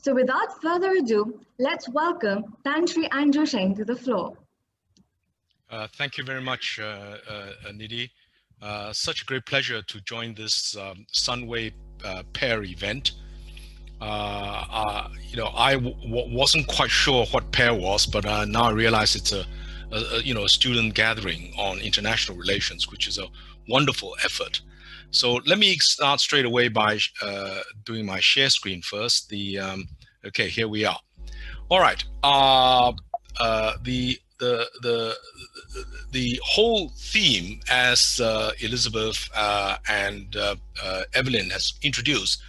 So without further ado, let's welcome Tan Sri Andrew Sheng to the floor. Thank you very much, Nidhi. Such a great pleasure to join this Sunway-PAIR event. I wasn't quite sure what PAIR was, but now I realize it's a student gathering on international relations, which is a wonderful effort. So let me start straight away by doing my share screen first. Okay, here we are. All right. The whole theme, as Elizabeth and Evelyn has introduced,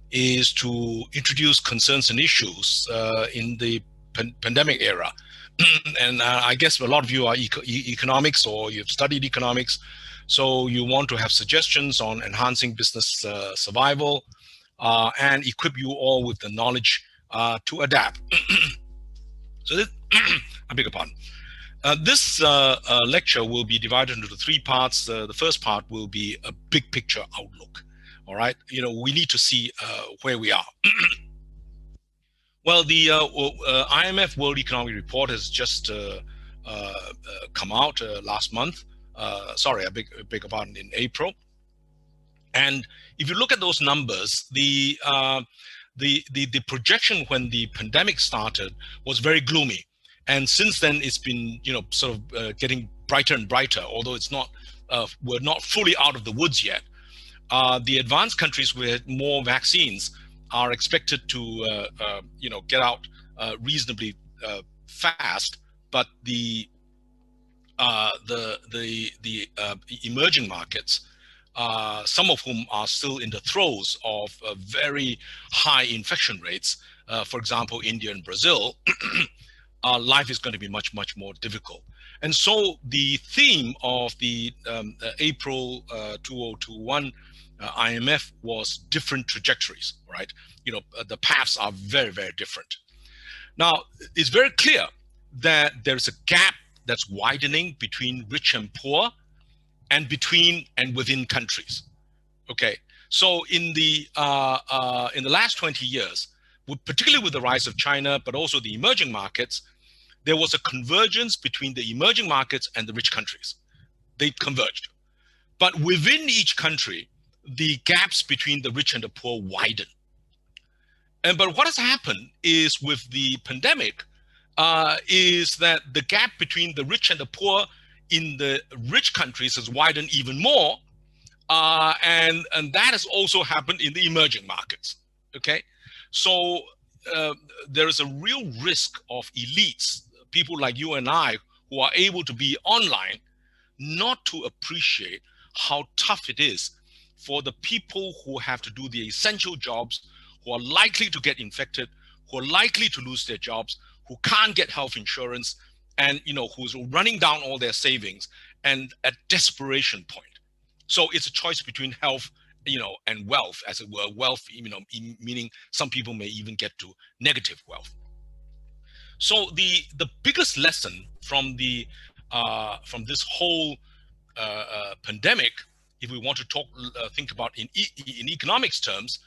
is to introduce concerns and issues in the pandemic era. And I guess a lot of you are economics, or you've studied economics, so you want to have suggestions on enhancing business survival and equip you all with the knowledge to adapt. So this, I beg your pardon. This lecture will be divided into three parts. The first part will be a big picture outlook. All right, we need to see where we are. Well, the IMF World Economic Report has just come out last month. Sorry, I beg your pardon, in April. And if you look at those numbers, the projection when the pandemic started was very gloomy. And since then, it's been, sort of getting brighter and brighter, although it's not, we're not fully out of the woods yet. The advanced countries with more vaccines are expected to, get out reasonably fast, but the emerging markets, some of whom are still in the throes of very high infection rates, for example, India and Brazil, life is going to be much, much more difficult. And so the theme of the April 2021 IMF was different trajectories, right? The paths are very, very different. Now, it's very clear that there's a gap that's widening between rich and poor, and between and within countries. Okay, so in the last 20 years, particularly with the rise of China, but also the emerging markets, there was a convergence between the emerging markets and the rich countries. They converged. But within each country, the gaps between the rich and the poor widen. But what has happened is, with the pandemic, is that the gap between the rich and the poor in the rich countries has widened even more. And that has also happened in the emerging markets. Okay, so there is a real risk of elites, people like you and I, who are able to be online, not to appreciate how tough it is for the people who have to do the essential jobs, who are likely to get infected, who are likely to lose their jobs, who can't get health insurance, and who's running down all their savings and at desperation point. So it's a choice between health, and wealth, as it were. Wealth, meaning some people may even get to negative wealth. So the biggest lesson from this whole pandemic, if we want to think about in economics terms,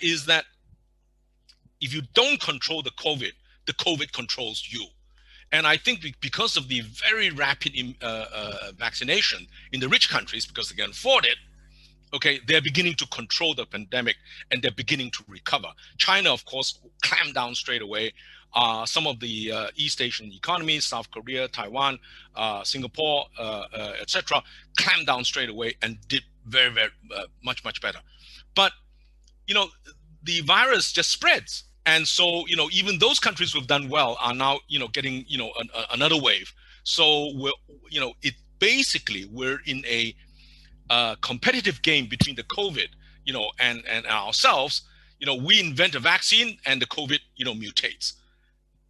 is that if you don't control the COVID controls you. And I think because of the very rapid vaccination in the rich countries, because they can afford it, okay, they're beginning to control the pandemic and they're beginning to recover. China, of course, clamped down straight away. Some of the East Asian economies, South Korea, Taiwan, Singapore, etc., clamped down straight away and did very, very much better. But the virus just spreads, and so even those countries who've done well are now getting another wave. So we're in a competitive game between the COVID and ourselves. We invent a vaccine and the COVID mutates.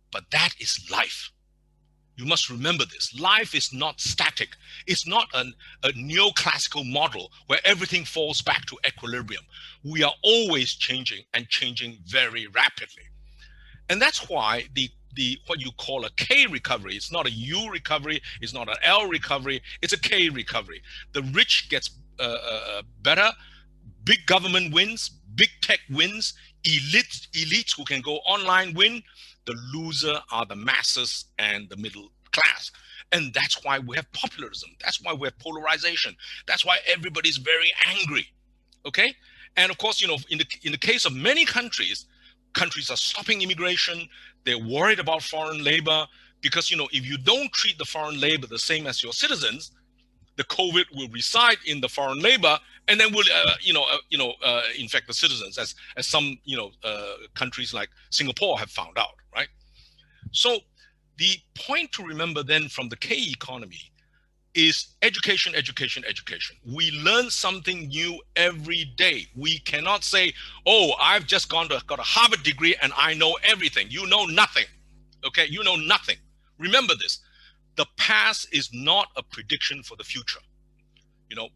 But that is life. You must remember this. Life is not static. It's not a neoclassical model where everything falls back to equilibrium. We are always changing, and changing very rapidly. And that's why what you call a K recovery, it's not a U recovery, it's not an L recovery, it's a K recovery. The rich gets better, big government wins, big tech wins, elites who can go online win. The loser are the masses and the middle class. And that's why we have populism. That's why we have polarization. That's why everybody's very angry. Okay. And of course, in the case of many countries are stopping immigration. They're worried about foreign labor because, if you don't treat the foreign labor the same as your citizens, the COVID will reside in the foreign labor and then will, infect the citizens, as some, countries like Singapore have found out, right? So the point to remember then from the K economy is education, education, education. We learn something new every day. We cannot say, oh, I've just got a Harvard degree and I know everything. You know nothing. Okay, you know nothing. Remember this. The past is not a prediction for the future.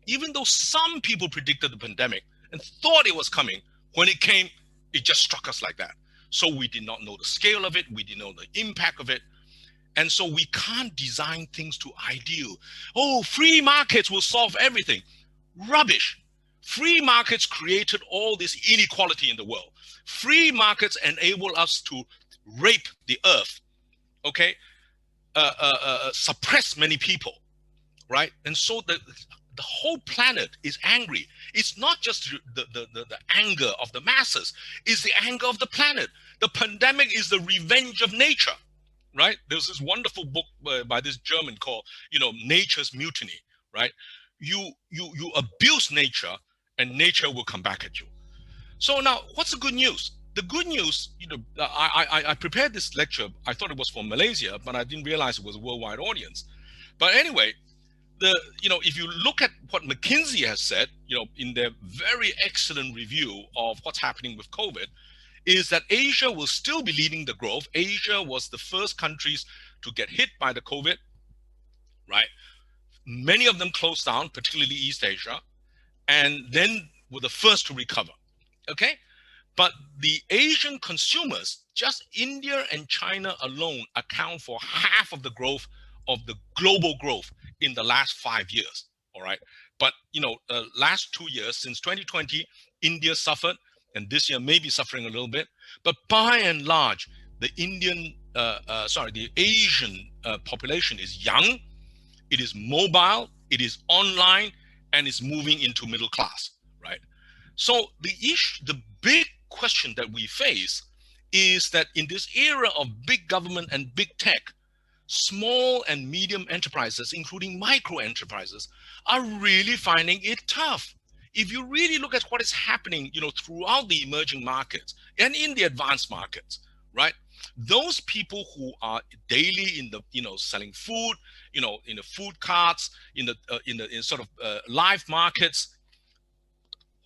Even though some people predicted the pandemic and thought it was coming, when it came, it just struck us like that. So we did not know the scale of it. We didn't know the impact of it. And so we can't design things to ideal. Oh, free markets will solve everything. Rubbish. Free markets created all this inequality in the world. Free markets enable us to rape the earth, okay? Suppress many people, right? And so the whole planet is angry. It's not just the anger of the masses, it's the anger of the planet. The pandemic is the revenge of nature. Right? There's this wonderful book by this German called, Nature's Mutiny, right? You abuse nature and nature will come back at you. So now what's the good news? The good news, I prepared this lecture. I thought it was for Malaysia, but I didn't realize it was a worldwide audience. But anyway, if you look at what McKinsey has said, in their very excellent review of what's happening with COVID, is that Asia will still be leading the growth. Asia was the first countries to get hit by the COVID, right? Many of them closed down, particularly East Asia, and then were the first to recover, okay? But the Asian consumers, just India and China alone, account for half of the growth of the global growth in the last 5 years, all right? But, last 2 years, since 2020, India suffered, and this year may be suffering a little bit, but by and large, the Asian population is young, it is mobile, it is online, and is moving into middle class, right? So the big question that we face is that in this era of big government and big tech, small and medium enterprises, including micro enterprises, are really finding it tough. If you really look at what is happening, throughout the emerging markets and in the advanced markets, right? Those people who are daily in the, selling food, in the food carts, in sort of live markets,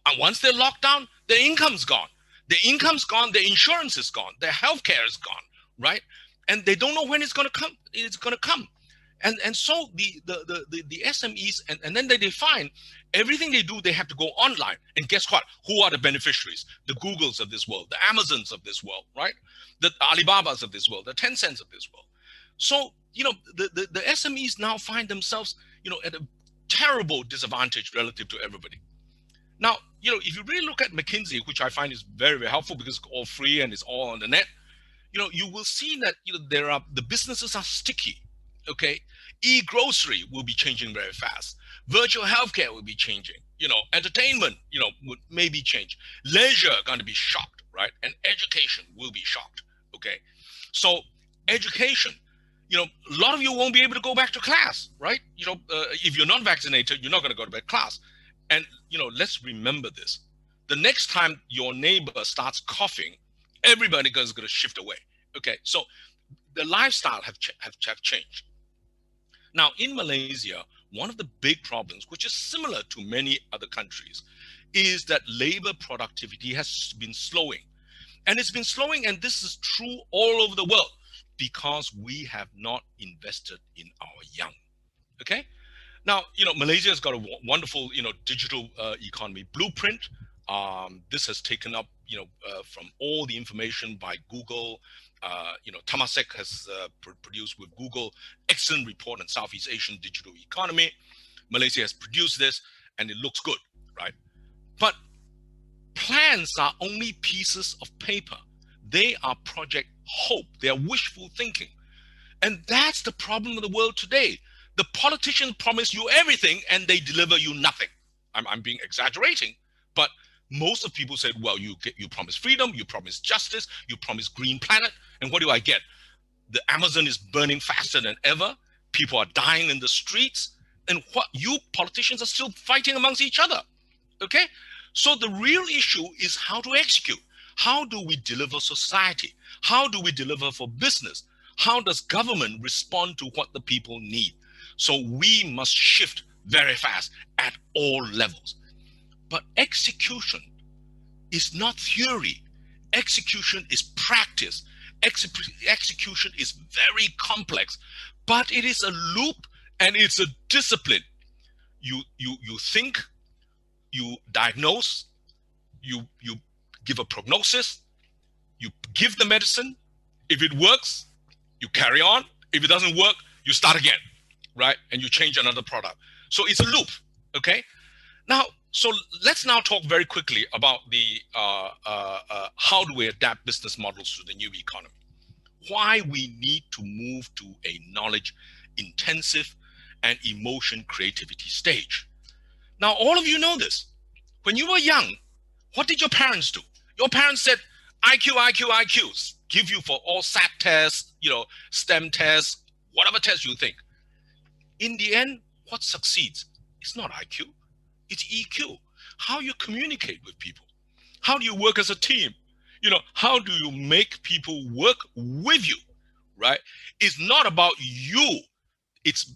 and once they're locked down, their income's gone. Their income's gone, their insurance is gone, their healthcare is gone, right? And they don't know when it's going to come. It's going to come. And so the SMEs, and then they define everything they do, they have to go online. And guess what? Who are the beneficiaries? The Googles of this world, the Amazons of this world, right? The Alibabas of this world, the Tencents of this world. So, the SMEs now find themselves, at a terrible disadvantage relative to everybody. Now, if you really look at McKinsey, which I find is very, very helpful because it's all free and it's all on the net, you will see that, the businesses are sticky. Okay, e-grocery will be changing very fast. Virtual healthcare will be changing. Entertainment, would maybe change. Leisure going to be shocked, right? And education will be shocked. Okay, so education, a lot of you won't be able to go back to class, right? If you're not vaccinated, you're not going to go to class. And let's remember this: the next time your neighbor starts coughing, everybody is going to shift away. Okay, so the lifestyle have changed. Now, in Malaysia, one of the big problems, which is similar to many other countries, is that labor productivity has been slowing. And it's been slowing, and this is true all over the world, because we have not invested in our young. Okay? Now, Malaysia has got a wonderful, digital economy blueprint. This has taken up, from all the information by Google. Temasek has produced with Google excellent report on Southeast Asian digital economy. Malaysia has produced this, and it looks good, right? But Plans are only pieces of paper. They are project hope. They are wishful thinking. And that's the problem of the world today. The politicians promise you everything and they deliver you nothing. I'm being exaggerating, but most of people said, well, you promise freedom, you promise justice, you promise green planet, and what do I get? The Amazon is burning faster than ever. People are dying in the streets, and what you politicians are still fighting amongst each other. Okay, so the real issue is how to execute. How do we deliver society? How do we deliver for business? How does government respond to what the people need? So we must shift very fast at all levels. But execution is not theory. Execution is practice. Execution is very complex, but it is a loop and it's a discipline. You think, you diagnose, you give a prognosis, you give the medicine. If it works, you carry on. If it doesn't work, you start again, right? And you change another product. So it's a loop, okay? Now, so let's now talk very quickly about the how do we adapt business models to the new economy? Why we need to move to a knowledge intensive and emotion creativity stage. Now, all of you know this. When you were young, what did your parents do? Your parents said, IQ, IQ, IQs, give you for all SAT tests, STEM tests, whatever test you think. In the end, what succeeds? It's not IQ, it's EQ. How you communicate with people. How do you work as a team? How do you make people work with you, right? It's not about you. It's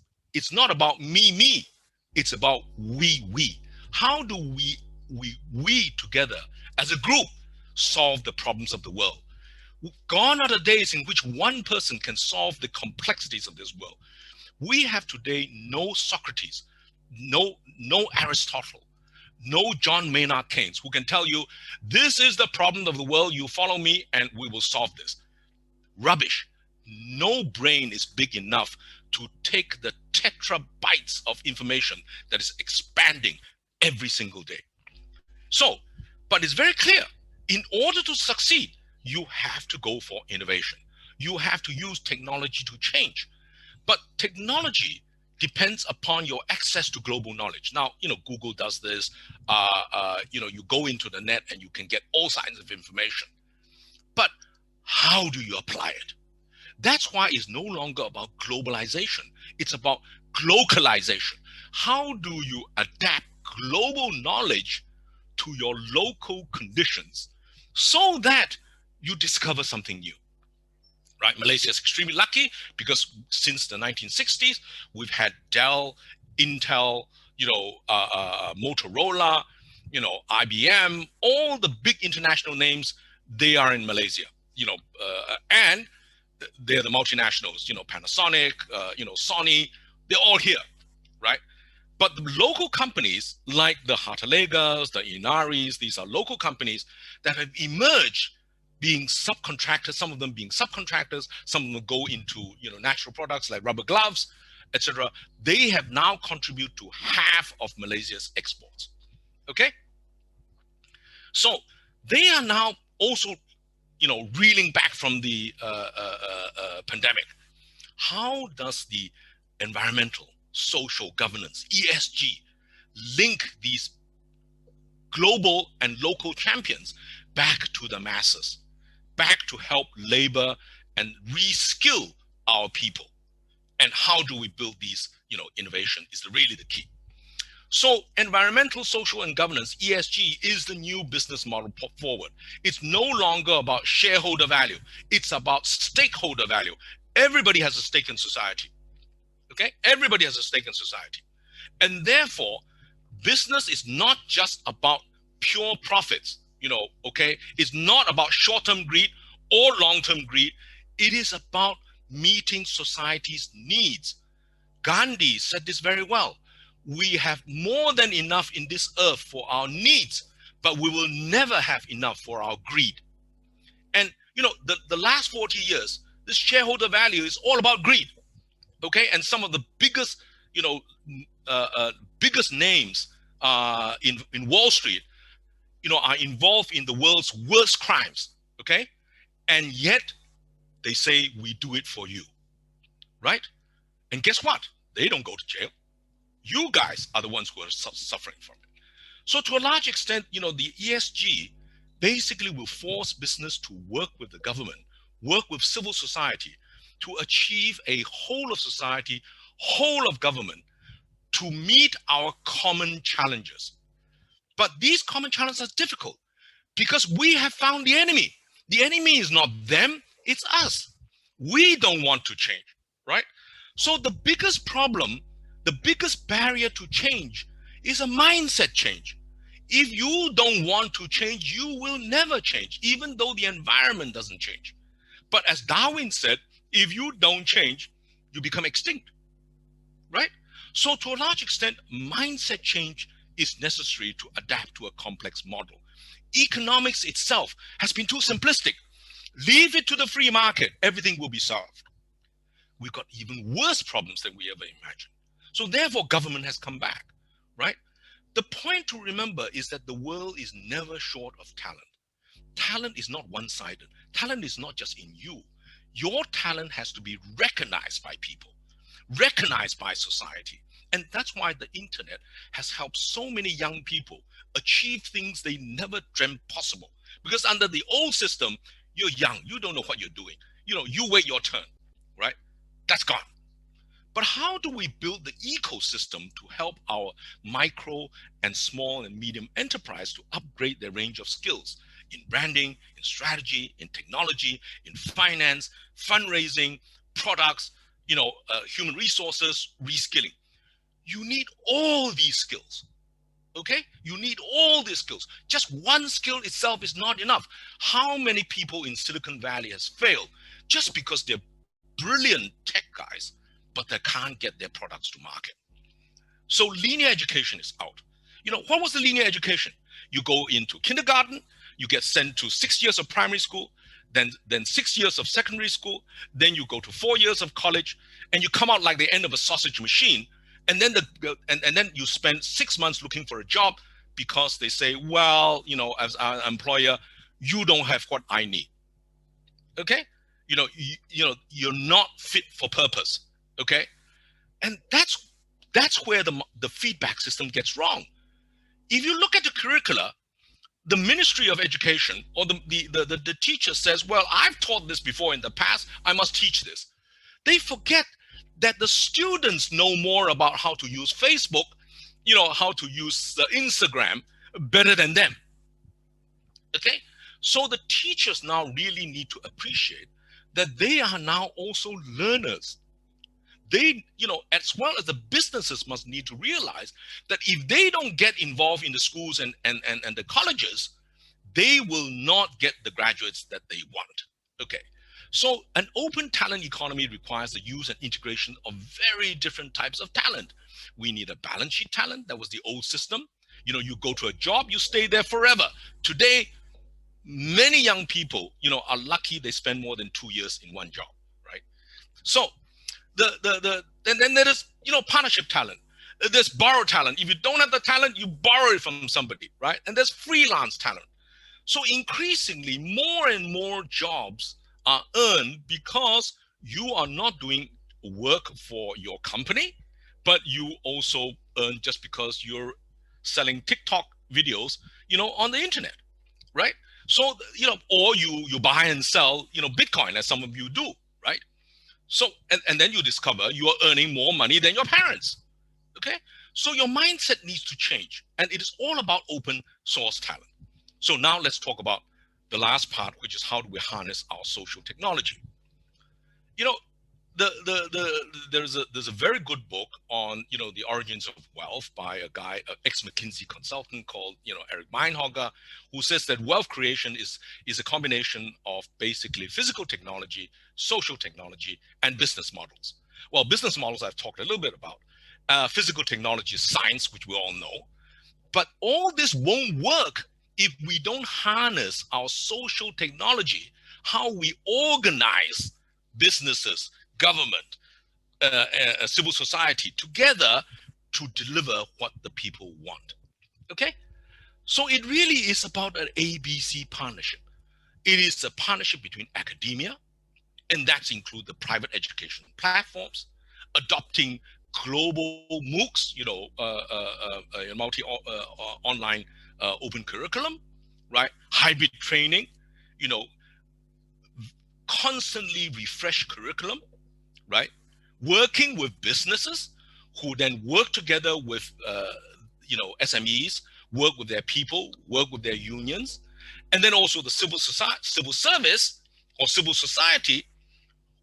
not about me. It's about we. How do we together as a group solve the problems of the world? Gone are the days in which one person can solve the complexities of this world. We have today no Socrates, no Aristotle, no John Maynard Keynes who can tell you, this is the problem of the world, you follow me and we will solve this. Rubbish. No brain is big enough to take the tetrabytes of information that is expanding every single day. So, but it's very clear, in order to succeed, you have to go for innovation. You have to use technology to change. But technology depends upon your access to global knowledge. Now, Google does this. You go into the net and you can get all kinds of information. But how do you apply it? That's why it's no longer about globalization. It's about localization. How do you adapt global knowledge to your local conditions so that you discover something new? Right? Malaysia is extremely lucky because since the 1960s, we've had Dell, Intel, Motorola, IBM, all the big international names, they are in Malaysia, and they're the multinationals, Panasonic, Sony, they're all here, right? But the local companies like the Hartalegas, the Inaris, these are local companies that have emerged being subcontractors, some of them being subcontractors, some of them go into natural products like rubber gloves, etc. They have now contributed to half of Malaysia's exports. Okay, so they are now also reeling back from the pandemic. How does the environmental, social governance, ESG, link these global and local champions back to the masses, back to help labor and reskill our people? And how do we build these, innovation is really the key. So environmental, social, and governance, ESG, is the new business model forward. It's no longer about shareholder value. It's about stakeholder value. Everybody has a stake in society. Okay? Everybody has a stake in society. And therefore, business is not just about pure profits, okay? It's not about short-term greed or long-term greed. It is about meeting society's needs. Gandhi said this very well. We have more than enough in this earth for our needs, but we will never have enough for our greed. And the last 40 years, this shareholder value is all about greed. Okay, and some of the biggest, biggest names in Wall Street, are involved in the world's worst crimes, okay? And yet they say, we do it for you, right? And guess what? They don't go to jail. You guys are the ones who are suffering from it. So to a large extent, the ESG basically will force business to work with the government, work with civil society to achieve a whole of society, whole of government to meet our common challenges. But these common challenges are difficult because we have found the enemy. The enemy is not them, it's us. We don't want to change, right? So the biggest problem, the biggest barrier to change is a mindset change. If you don't want to change, you will never change, even though the environment doesn't change. But as Darwin said, if you don't change, you become extinct, right? So to a large extent, mindset change is necessary to adapt to a complex model. Economics itself has been too simplistic. Leave it to the free market, everything will be solved. We've got even worse problems than we ever imagined. So therefore, government has come back, right? The point to remember is that the world is never short of talent. Talent is not one-sided. Talent is not just in you. Your talent has to be recognized by people, recognized by society. And that's why the internet has helped so many young people achieve things they never dreamt possible. Because under the old system, you're young, you don't know what you're doing. You wait your turn, right? That's gone. But how do we build the ecosystem to help our micro and small and medium enterprise to upgrade their range of skills in branding, in strategy, in technology, in finance, fundraising, products, human resources, reskilling? You need all these skills, okay? You need all these skills. Just one skill itself is not enough. How many people in Silicon Valley has failed just because they're brilliant tech guys, but they can't get their products to market? So linear education is out. What was the linear education? You go into kindergarten, you get sent to 6 years of primary school, then 6 years of secondary school, then you go to 4 years of college, and you come out like the end of a sausage machine. And then then you spend 6 months looking for a job because they say, well, as an employer, you don't have what I need. Okay? You're not fit for purpose. Okay? And that's where the feedback system gets wrong. If you look at the curricula, the Ministry of Education or the teacher says, well, I've taught this before in the past, I must teach this. They forget that the students know more about how to use Facebook, how to use Instagram better than them. Okay? So the teachers now really need to appreciate that they are now also learners. They, as well as the businesses must need to realize that if they don't get involved in the schools and the colleges, they will not get the graduates that they want. Okay. So an open talent economy requires the use and integration of very different types of talent. We need a balance sheet talent. That was the old system. You go to a job, you stay there forever. Today, many young people, are lucky they spend more than 2 years in one job, right? So then there is, partnership talent. There's borrowed talent. If you don't have the talent, you borrow it from somebody, right? And there's freelance talent. So increasingly, more and more jobs are earned because you are not doing work for your company, but you also earn just because you're selling TikTok videos, on the internet, right? So, or you buy and sell, Bitcoin, as some of you do, right? So, and then you discover you are earning more money than your parents, okay? So your mindset needs to change, and it is all about open source talent. So now let's talk about the last part, which is how do we harness our social technology? There's a very good book on the origins of wealth by a guy, an ex-McKinsey consultant called Eric Meinhoger, who says that wealth creation is a combination of basically physical technology, social technology, and business models. Well, business models I've talked a little bit about. Physical technology is science, which we all know, but all this won't work if we don't harness our social technology, how we organize businesses, government, civil society together to deliver what the people want. Okay? So it really is about an ABC partnership. It is a partnership between academia, and that includes the private educational platforms, adopting global MOOCs, multi online open curriculum, right? Hybrid training, you know, constantly refresh curriculum, right? Working with businesses who then work together with, SMEs, work with their people, work with their unions, and then also the civil service or civil society,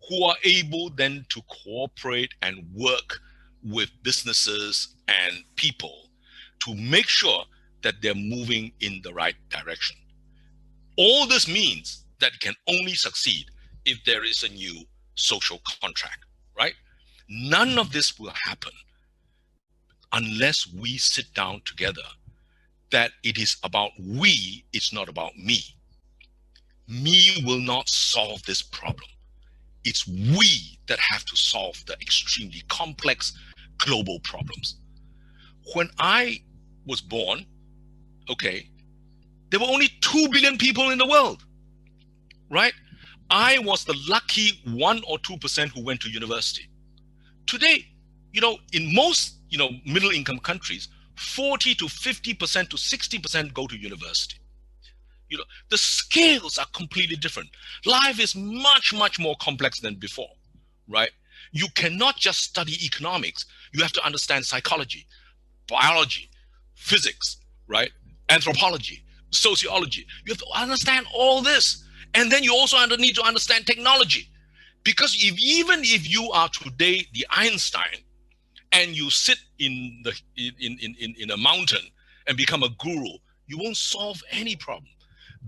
who are able then to cooperate and work with businesses and people to make sure that they're moving in the right direction. All this means that it can only succeed if there is a new social contract, right? None of this will happen unless we sit down together, that it is about we, it's not about me. Me will not solve this problem. It's we that have to solve the extremely complex global problems. When I was born, okay, there were only 2 billion people in the world, right? I was the lucky 1 or 2% who went to university. Today, in most, middle income countries, 40 to 50% to 60% go to university. The scales are completely different. Life is much, much more complex than before, right? You cannot just study economics. You have to understand psychology, biology, physics, right? Anthropology, sociology. You have to understand all this. And then you also need to understand technology. Because even if you are today the Einstein and you sit in a mountain and become a guru, you won't solve any problem.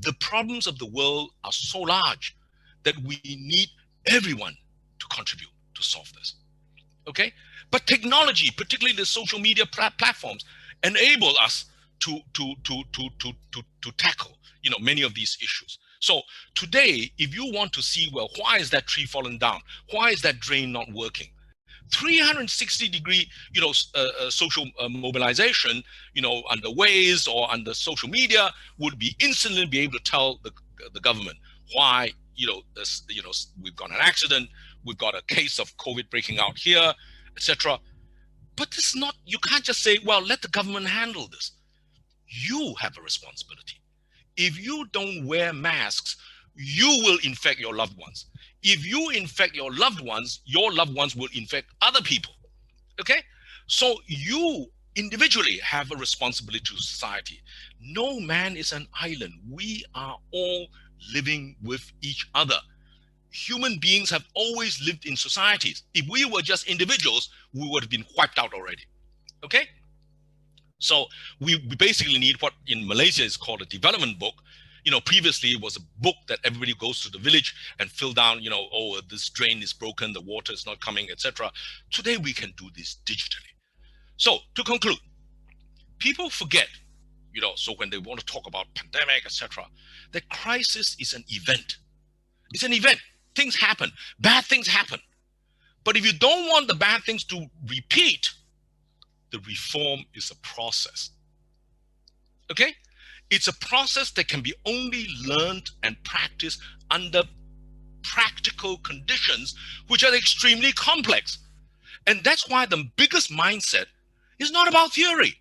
The problems of the world are so large that we need everyone to contribute to solve this. Okay? But technology, particularly the social media platforms, enable us to tackle, many of these issues. So today, if you want to see, well, why is that tree falling down? Why is that drain not working? 360-degree, social mobilization, under Waze or under social media would be instantly be able to tell the government why, we've got an accident, we've got a case of COVID breaking out here, etc. But it's not, you can't just say, well, let the government handle this. You have a responsibility. If you don't wear masks, you will infect your loved ones. If you infect your loved ones will infect other people. Okay? So you individually have a responsibility to society. No man is an island. We are all living with each other. Human beings have always lived in societies. If we were just individuals, we would have been wiped out already. Okay? So we basically need what in Malaysia is called a development book. Previously it was a book that everybody goes to the village and fill down, oh, this drain is broken, the water is not coming, etc. Today we can do this digitally. So to conclude, people forget, so when they want to talk about pandemic, etc., the crisis is an event. It's an event. Things happen. Bad things happen. But if you don't want the bad things to repeat, the reform is a process. Okay? It's a process that can be only learned and practiced under practical conditions, which are extremely complex. And that's why the biggest mindset is not about theory.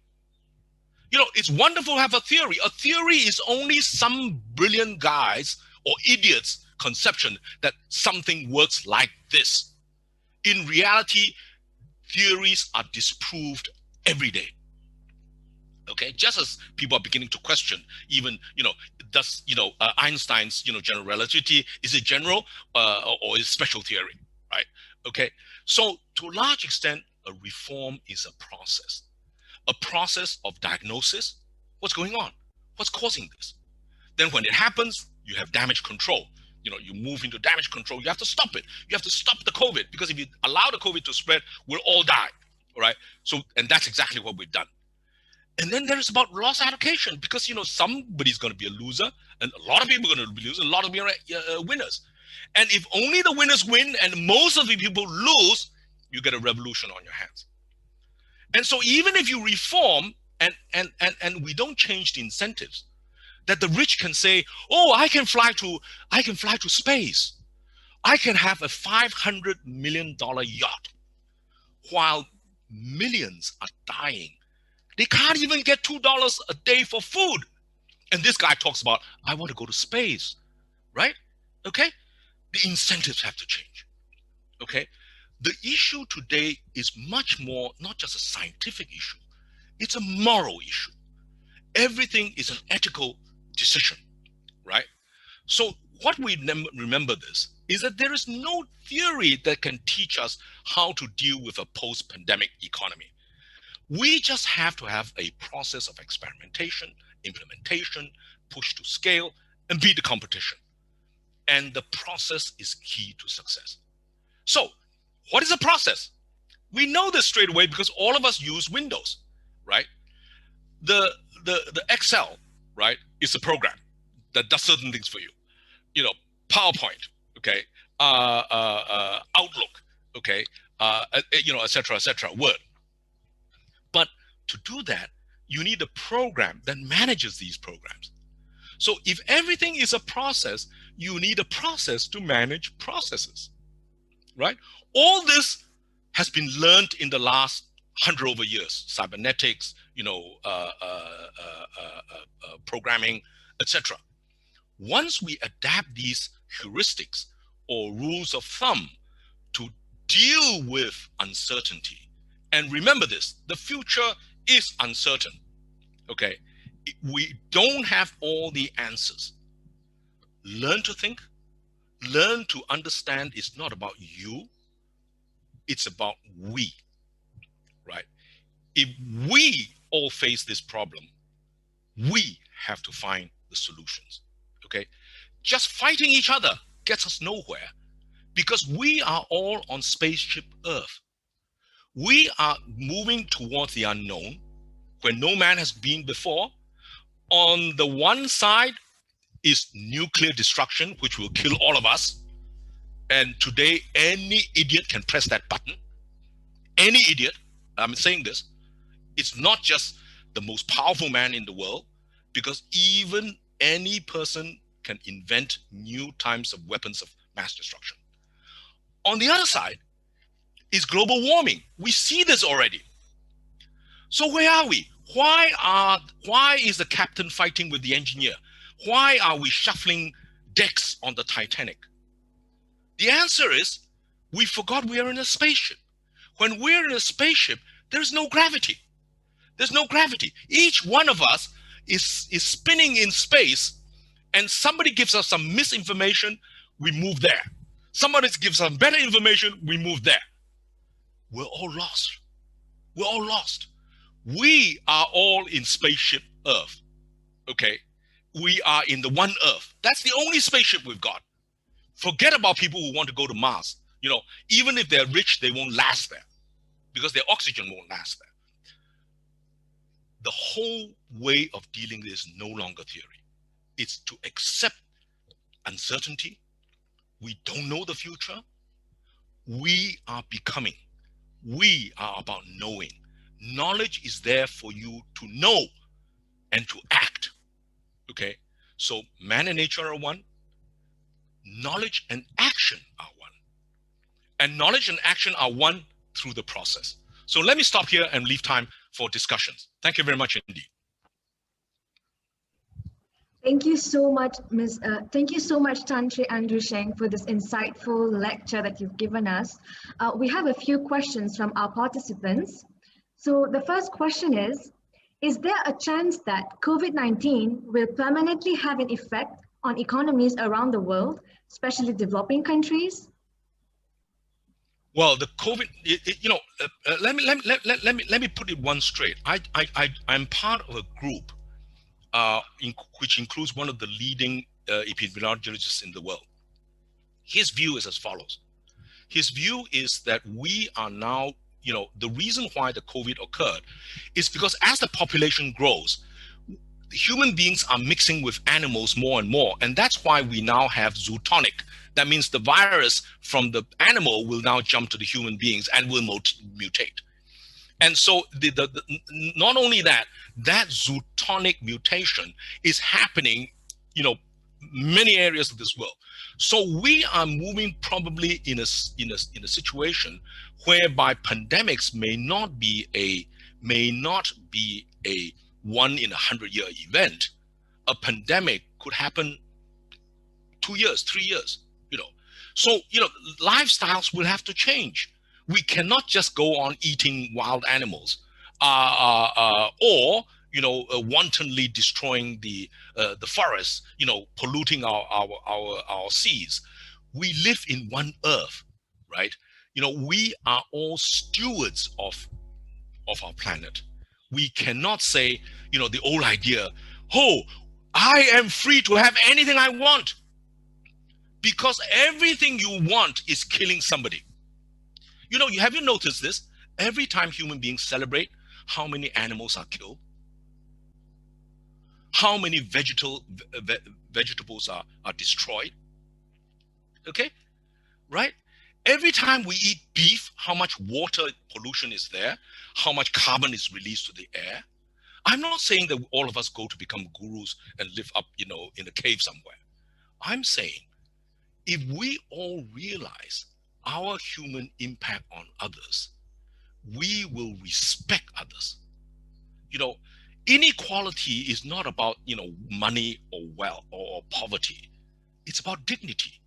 It's wonderful to have a theory. A theory is only some brilliant guys or idiots' conception that something works like this. In reality, theories are disproved every day. Okay, just as people are beginning to question, even does Einstein's general relativity, is it general or is special theory, right? Okay, so to a large extent, a reform is a process of diagnosis. What's going on? What's causing this? Then when it happens, you have damage control. You move into damage control. You have to stop it. You have to stop the COVID, because if you allow the COVID to spread, we'll all die. All right. So, and that's exactly what we've done. And then there's about loss allocation, because somebody's going to be a loser, and a lot of people are going to be losers, a lot of people are winners. And if only the winners win and most of the people lose, you get a revolution on your hands. And so even if you reform, And we don't change the incentives, that the rich can say, oh, I can fly to space. I can have a $500 million yacht, while millions are dying. They can't even get $2 a day for food. And this guy talks about, I want to go to space, right? Okay. The incentives have to change. Okay. The issue today is much more, not just a scientific issue, it's a moral issue. Everything is an ethical decision, right? So what we remember this is that there is no theory that can teach us how to deal with a post-pandemic economy. We just have to have a process of experimentation, implementation, push to scale, and beat the competition. And the process is key to success. So what is the process? We know this straight away because all of us use Windows, right? The Excel, right, is a program that does certain things for you. You know, PowerPoint, okay, Outlook, okay, you know, et cetera, Word. But to do that, you need a program that manages these programs. So if everything is a process, you need a process to manage processes, right? All this has been learned in the last 100 over years, cybernetics, you know, programming, etc. Once we adapt these heuristics or rules of thumb to deal with uncertainty, and remember this, the future is uncertain, okay? We don't have all the answers. Learn to think, learn to understand it's not about you, it's about we, right? If we all face this problem, we have to find the solutions, okay? Just fighting each other gets us nowhere because we are all on spaceship Earth. We are moving towards the unknown where no man has been before. On the one side is nuclear destruction, which will kill all of us. And today, any idiot can press that button. Any idiot, I'm saying this, it's not just the most powerful man in the world, because even any person can invent new types of weapons of mass destruction. On the other side is global warming. We see this already. So where are we? Why is the captain fighting with the engineer? Why are we shuffling decks on the Titanic? The answer is we forgot we are in a spaceship. When we're in a spaceship, there's no gravity. There's no gravity. Each one of us is spinning in space, and somebody gives us some misinformation, we move there. Somebody gives us better information, we move there. We're all lost. We're all lost. We are all in spaceship Earth, okay? We are in the one Earth. That's the only spaceship we've got. Forget about people who want to go to Mars. You know, even if they're rich, they won't last there because their oxygen won't last there. The whole way of dealing with this is no longer theory. It's to accept uncertainty. We don't know the future. We are becoming. We are about knowing. Knowledge is there for you to know and to act. Okay? So man and nature are one. Knowledge and action are one. And knowledge and action are one through the process. So let me stop here and leave time for discussions. Thank you very much indeed. Thank you so much, thank you so much, Tan Sri Andrew Sheng, for this insightful lecture that you've given us. We have a few questions from our participants. So the first question is there a chance that COVID-19 will permanently have an effect on economies around the world, especially developing countries? Well, the COVID, let me put it one straight. I'm part of a group which includes one of the leading epidemiologists in the world. His view is as follows. His view is that we are now, the reason why the COVID occurred is because as the population grows, human beings are mixing with animals more and more. And that's why we now have zootonic. That means the virus from the animal will now jump to the human beings and will mutate. And so not only that, that zootonic mutation is happening, many areas of this world. So we are moving probably in a situation whereby pandemics may not be a 1 in 100 year event. A pandemic could happen 2 years, 3 years, So, lifestyles will have to change. We cannot just go on eating wild animals, or wantonly destroying the forests, polluting our seas. We live in one earth, right? We are all stewards of our planet. We cannot say, the old idea, oh, I am free to have anything I want. Because everything you want is killing somebody. Have you noticed this? Every time human beings celebrate, how many animals are killed? How many vegetables are destroyed? Okay, right? Every time we eat beef, how much water pollution is there? How much carbon is released to the air? I'm not saying that all of us go to become gurus and live up, in a cave somewhere. I'm saying, if we all realize our human impact on others, we will respect others. Inequality is not about, money or wealth or poverty. It's about dignity.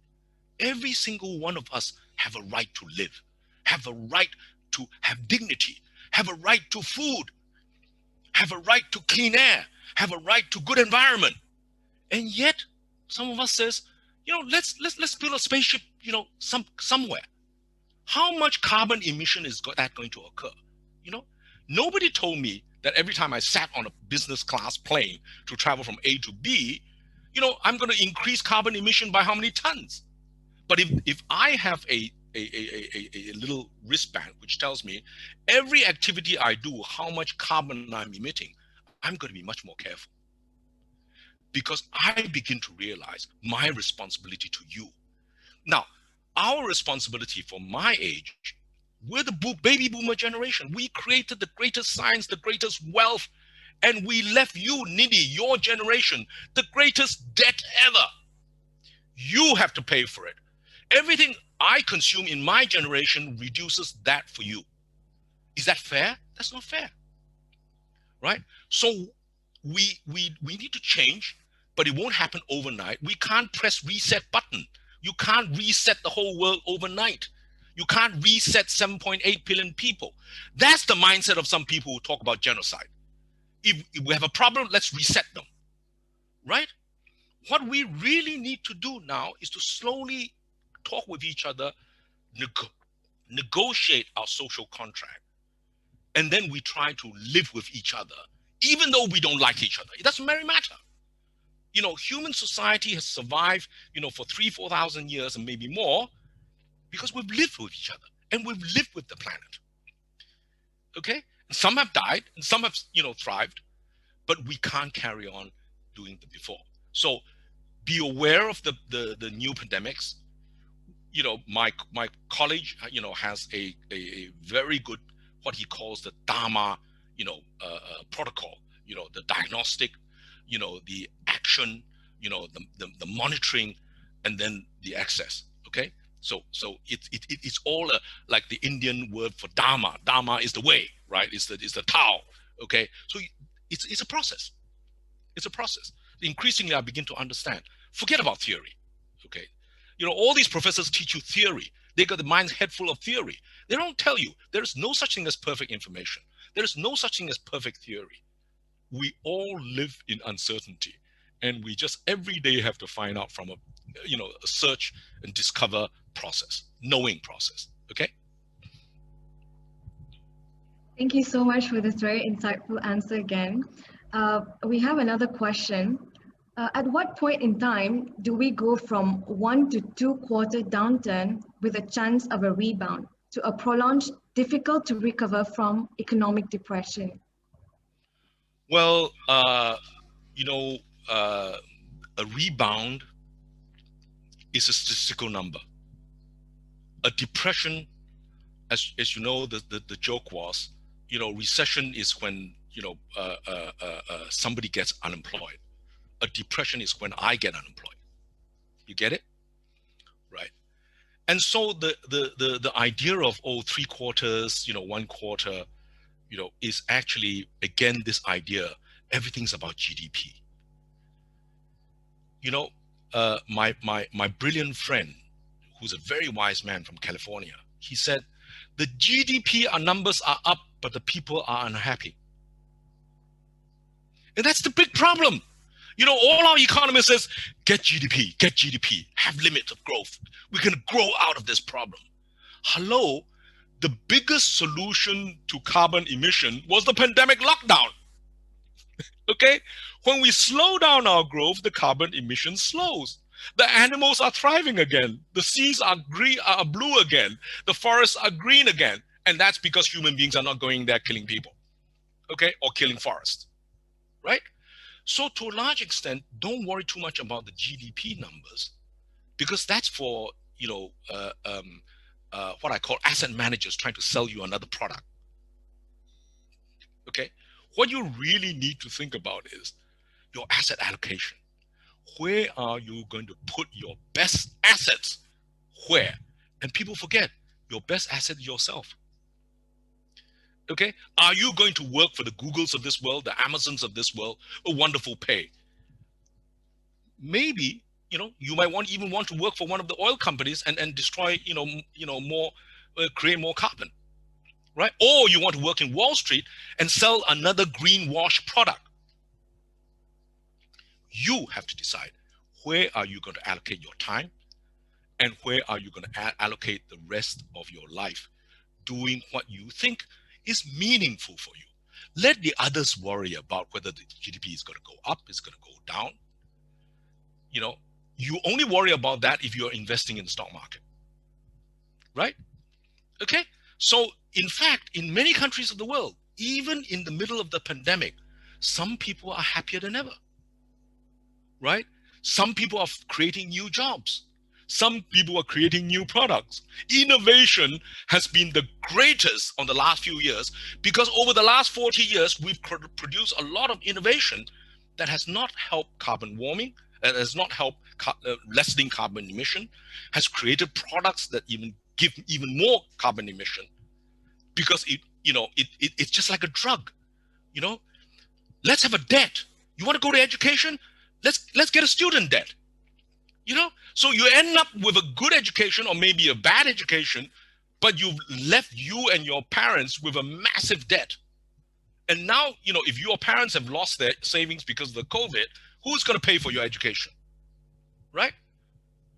Every single one of us have a right to live, have a right to have dignity, have a right to food, have a right to clean air, have a right to good environment. And yet, some of us says, let's build a spaceship, somewhere. How much carbon emission is that going to occur? Nobody told me that every time I sat on a business class plane to travel from A to B, I'm going to increase carbon emission by how many tons? But if I have a little wristband which tells me every activity I do, how much carbon I'm emitting, I'm going to be much more careful. Because I begin to realize my responsibility to you. Now, our responsibility for my age, we're the baby boomer generation. We created the greatest science, the greatest wealth, and we left you, Nidhi, your generation, the greatest debt ever. You have to pay for it. Everything I consume in my generation reduces that for you. Is that fair? That's not fair, right? So we need to change, but it won't happen overnight. We can't press reset button. You can't reset the whole world overnight. You can't reset 7.8 billion people. That's the mindset of some people who talk about genocide. If we have a problem, let's reset them, right? What we really need to do now is to slowly talk with each other, negotiate our social contract, and then we try to live with each other, even though we don't like each other. It doesn't really matter. Human society has survived, for 3,000-4,000 years and maybe more, because we've lived with each other and we've lived with the planet. Okay? And some have died and some have, thrived, but we can't carry on doing the before. So be aware of the new pandemics. My college, has a very good, what he calls the Dharma, protocol, the diagnostic, the action, the monitoring, and then the access. Okay, so it's all like the Indian word for Dharma. Dharma is the way, right? It's the Tao. Okay, so it's a process. It's a process. Increasingly, I begin to understand. Forget about theory. Okay, all these professors teach you theory. They got the mind's head full of theory. They don't tell you there is no such thing as perfect information. There is no such thing as perfect theory. We all live in uncertainty, and we just every day have to find out from a search and discover process, knowing process. Okay. Thank you so much for this very insightful answer again. We have another question. At what point in time do we go from 1 to 2 quarter downturn with a chance of a rebound to a prolonged, difficult to recover from economic depression? Well, a rebound is a statistical number. A depression, as you know, the joke was, recession is when, somebody gets unemployed. A depression is when I get unemployed. You get it? Right. And so the idea of, 3 quarters, 1 quarter, is actually, again, this idea, everything's about GDP. My brilliant friend, who's a very wise man from California, he said, the GDP numbers are up, but the people are unhappy. And that's the big problem. All our economists says, get GDP, have limits of growth. We can grow out of this problem. Hello, the biggest solution to carbon emission was the pandemic lockdown. Okay? When we slow down our growth, the carbon emission slows. The animals are thriving again. The seas are blue again. The forests are green again. And that's because human beings are not going there killing people. Okay? Or killing forests. Right? So to a large extent, don't worry too much about the GDP numbers, because that's for, what I call asset managers trying to sell you another product. Okay? What you really need to think about is your asset allocation. Where are you going to put your best assets? Where? And people forget, your best asset is yourself. Okay? Are you going to work for the Googles of this world, the Amazons of this world, a wonderful pay? Maybe, you might even want to work for one of the oil companies and destroy, more, create more carbon, right? Or you want to work in Wall Street and sell another greenwash product. You have to decide, where are you going to allocate your time, and where are you going to allocate the rest of your life doing what you think is meaningful for you. Let the others worry about whether the GDP is going to go up, is going to go down. You only worry about that if you're investing in the stock market, right? Okay. So in fact, in many countries of the world, even in the middle of the pandemic, some people are happier than ever, right? Some people are creating new jobs. Some people are creating new products. Innovation has been the greatest on the last few years, because over the last 40 years, we've produced a lot of innovation that has not helped carbon warming, has not helped lessening carbon emission, has created products that even give even more carbon emission, because it's just like a drug. Let's have a debt. You want to go to education? Let's get a student debt. So you end up with a good education, or maybe a bad education, but you've left you and your parents with a massive debt. And now, if your parents have lost their savings because of the COVID, who's going to pay for your education? Right?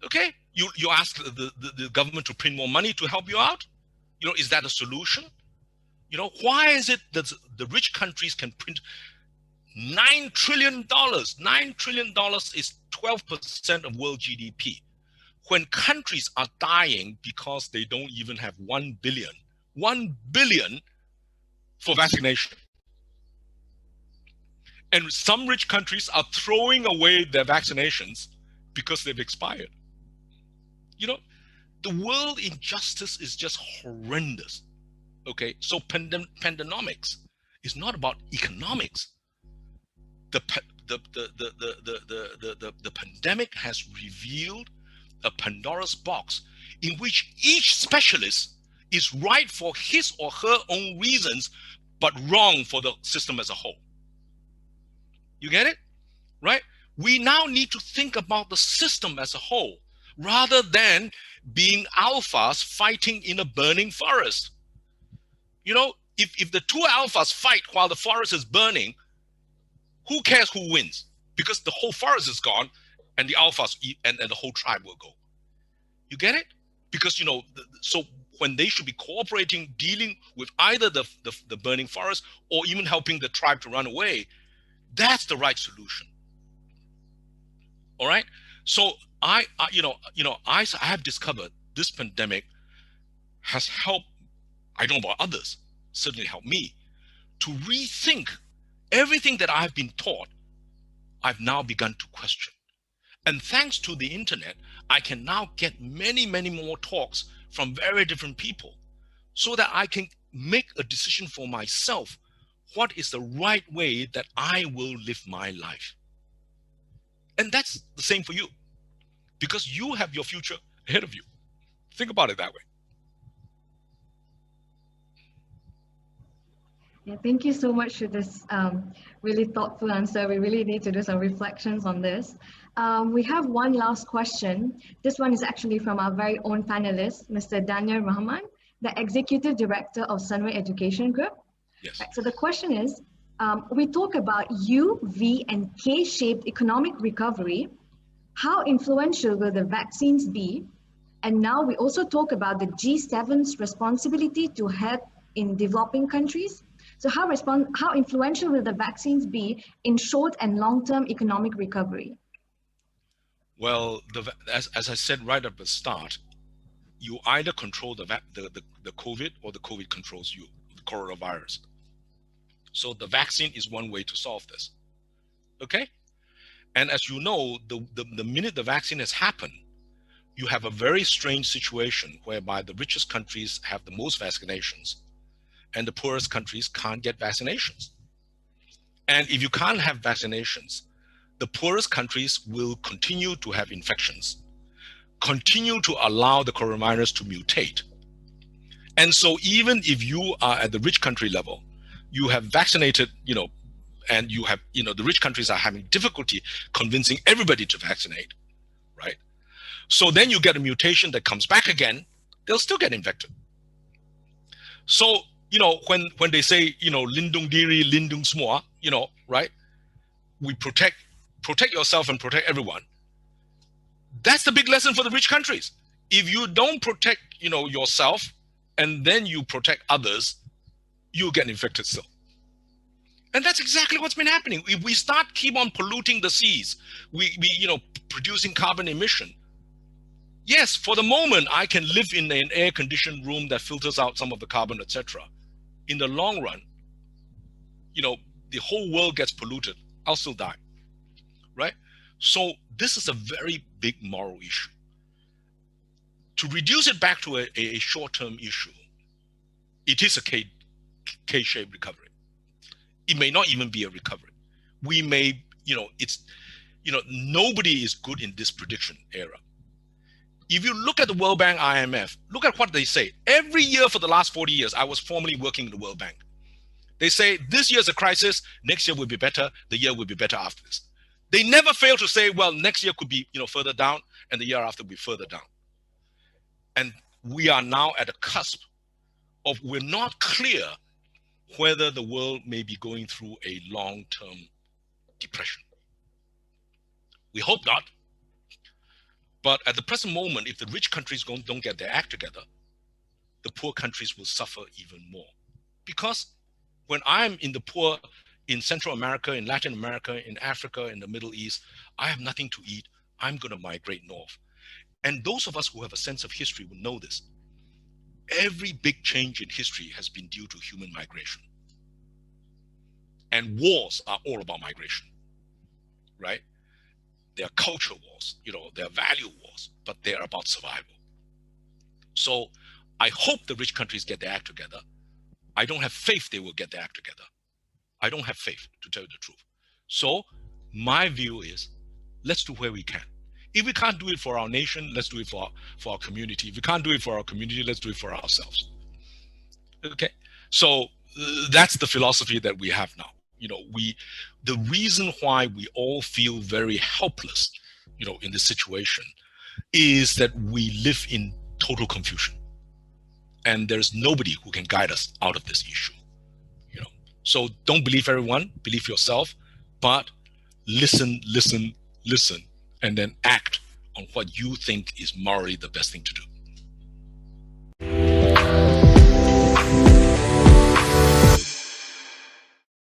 Okay. You ask the government to print more money to help you out. Is that a solution? Why is it that the rich countries can print $9 trillion? $9 trillion is 12% of world GDP. When countries are dying because they don't even have 1 billion for vaccination. And some rich countries are throwing away their vaccinations because they've expired. The world injustice is just horrendous. Okay, so Pandenomics is not about economics. The pandemic has revealed a Pandora's box in which each specialist is right for his or her own reasons, but wrong for the system as a whole. You get it? Right? We now need to think about the system as a whole, rather than being alphas fighting in a burning forest. If the two alphas fight while the forest is burning, who cares who wins? Because the whole forest is gone, and the alphas and the whole tribe will go. You get it? Because so when they should be cooperating, dealing with either the burning forest or even helping the tribe to run away, that's the right solution. All right. So I have discovered this pandemic has helped. I don't know about others. Certainly helped me to rethink everything that I've been taught. I've now begun to question. And thanks to the internet, I can now get many, many more talks from very different people, so that I can make a decision for myself. What is the right way that I will live my life? And that's the same for you, because you have your future ahead of you. Think about it that way. Yeah, thank you so much for this really thoughtful answer. We really need to do some reflections on this. We have one last question. This one is actually from our very own panelist, Mr. Daniel Rahman, the Executive Director of Sunway Education Group. Yes. Right, so the question is, we talk about U, V, and K-shaped economic recovery. How influential will the vaccines be? And now we also talk about the G7's responsibility to help in developing countries. So how influential will the vaccines be in short and long-term economic recovery? Well, as I said right at the start, you either control the COVID, or the COVID controls you, the coronavirus. So the vaccine is one way to solve this. Okay? And as you know, the minute the vaccine has happened, you have a very strange situation whereby the richest countries have the most vaccinations and the poorest countries can't get vaccinations. And if you can't have vaccinations, the poorest countries will continue to have infections, continue to allow the coronavirus to mutate. And so even if you are at the rich country level, you have vaccinated, and you have, the rich countries are having difficulty convincing everybody to vaccinate, right? So then you get a mutation that comes back again, they'll still get infected. So, when they say, lindung diri, lindung semua, right? We protect yourself and protect everyone. That's the big lesson for the rich countries. If you don't protect, yourself, and then you protect others, you'll get infected still. And that's exactly what's been happening. If we keep on polluting the seas, we producing carbon emission. Yes, for the moment, I can live in an air-conditioned room that filters out some of the carbon, etc. In the long run, the whole world gets polluted. I'll still die, right? So this is a very big moral issue. To reduce it back to a short-term issue, it is a K-shaped recovery. It may not even be a recovery. We may, nobody is good in this prediction era. If you look at the World Bank, IMF, look at what they say. Every year for the last 40 years, I was formerly working in the World Bank. They say this year's a crisis, next year will be better, the year will be better after this. They never fail to say, well, next year could be further down, and the year after will be further down. And we are now at a cusp of, we're not clear whether the world may be going through a long-term depression. We hope not. But at the present moment, if the rich countries don't get their act together, the poor countries will suffer even more. Because when I'm in the poor in Central America, in Latin America, in Africa, in the Middle East, I have nothing to eat. I'm going to migrate north. And those of us who have a sense of history will know this. Every big change in history has been due to human migration. And wars are all about migration, right? They are culture wars, they are value wars, but they are about survival. So I hope the rich countries get their act together. I don't have faith they will get their act together. I don't have faith, to tell you the truth. So my view is, let's do where we can. If we can't do it for our nation, let's do it for our community. If we can't do it for our community, let's do it for ourselves. Okay, so that's the philosophy that we have now. The reason why we all feel very helpless, in this situation, is that we live in total confusion, and there's nobody who can guide us out of this issue. So don't believe everyone, believe yourself, but listen, and then act on what you think is morally the best thing to do.